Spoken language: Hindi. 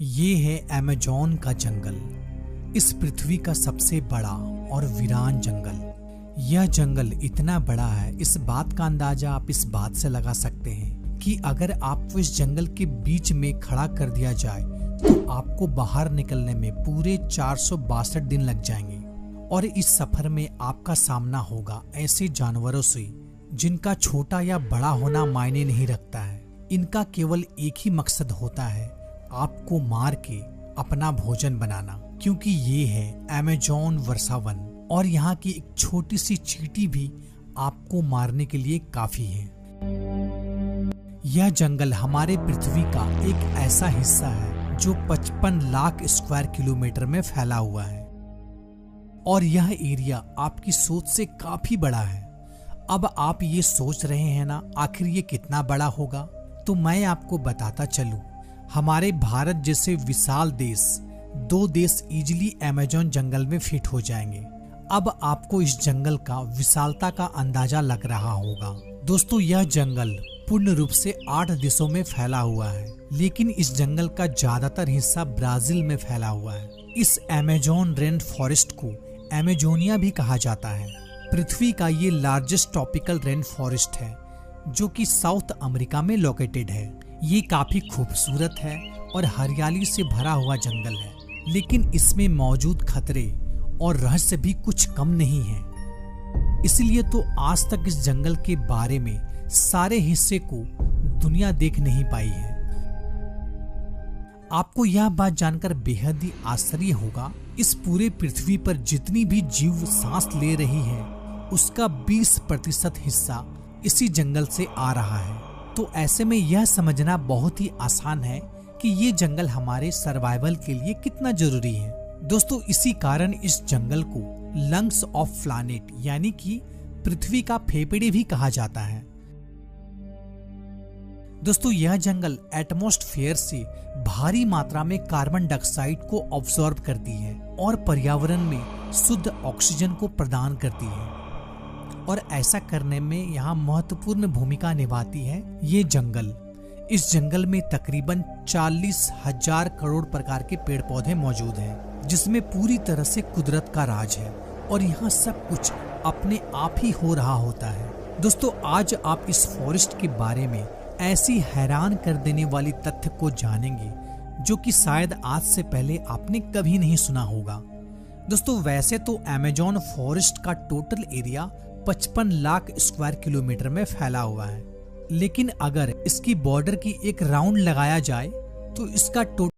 ये है अमेज़न का जंगल, इस पृथ्वी का सबसे बड़ा और वीरान जंगल। यह जंगल इतना बड़ा है, इस बात का अंदाजा आप इस बात से लगा सकते हैं कि अगर आपको इस जंगल के बीच में खड़ा कर दिया जाए तो आपको बाहर निकलने में पूरे 462 दिन लग जाएंगे। और इस सफर में आपका सामना होगा ऐसे जानवरों से जिनका छोटा या बड़ा होना मायने नहीं रखता है। इनका केवल एक ही मकसद होता है, आपको मार के अपना भोजन बनाना, क्योंकि ये है अमेज़न वर्षावन और यहाँ की एक छोटी सी चींटी भी आपको मारने के लिए काफी है। यह जंगल हमारे पृथ्वी का एक ऐसा हिस्सा है जो 55 लाख स्क्वायर किलोमीटर में फैला हुआ है और यह एरिया आपकी सोच से काफी बड़ा है। अब आप ये सोच रहे हैं ना, आखिर ये कितना बड़ा होगा? तो मैं आपको बताता चलूं, हमारे भारत जैसे विशाल देश, 2 देश इजीली अमेज़न जंगल में फिट हो जाएंगे। अब आपको इस जंगल का विशालता का अंदाजा लग रहा होगा। दोस्तों, यह जंगल पूर्ण रूप से 8 देशों में फैला हुआ है, लेकिन इस जंगल का ज्यादातर हिस्सा ब्राजील में फैला हुआ है। इस अमेज़न रेन फॉरेस्ट को अमेज़ोनिया भी कहा जाता है। पृथ्वी का ये लार्जेस्ट ट्रॉपिकल रेन फॉरेस्ट है जो कि साउथ अमेरिका में लोकेटेड है। ये काफी खूबसूरत है और हरियाली से भरा हुआ जंगल है, लेकिन इसमें मौजूद खतरे और रहस्य भी कुछ कम नहीं है। इसलिए तो आज तक इस जंगल के बारे में सारे हिस्से को दुनिया देख नहीं पाई है। आपको यह बात जानकर बेहद ही आश्चर्य होगा, इस पूरे पृथ्वी पर जितनी भी जीव सांस ले रही है उसका 20% हिस्सा इसी जंगल से आ रहा है। तो ऐसे में यह समझना बहुत ही आसान है कि ये जंगल हमारे सर्वाइवल के लिए कितना जरूरी है। दोस्तों, इसी कारण इस जंगल को लंग्स ऑफ प्लैनेट यानी कि पृथ्वी का फेफड़े भी कहा जाता है। दोस्तों, यह जंगल एटमॉस्फेयर से भारी मात्रा में कार्बन डाइऑक्साइड को ऑब्जॉर्ब करती है और पर्यावरण में शुद्ध ऑक्सीजन को प्रदान करती है, और ऐसा करने में यहाँ महत्वपूर्ण भूमिका निभाती है ये जंगल। इस जंगल में तकरीबन 40,000 करोड़ प्रकार के पेड़ पौधे मौजूद हैं, जिसमें पूरी तरह से कुदरत का राज है और यहाँ सब कुछ अपने आप ही हो रहा होता है। दोस्तों, आज आप इस फॉरेस्ट के बारे में ऐसी हैरान कर देने वाली तथ्य को जानेंगे जो कि शायद आज से पहले आपने कभी नहीं सुना होगा। दोस्तों, वैसे तो अमेज़न फॉरेस्ट का total area 55 lakh square kilometre में फैला हुआ है, लेकिन अगर इसकी बॉर्डर की एक राउंड लगाया जाए तो इसका टोटल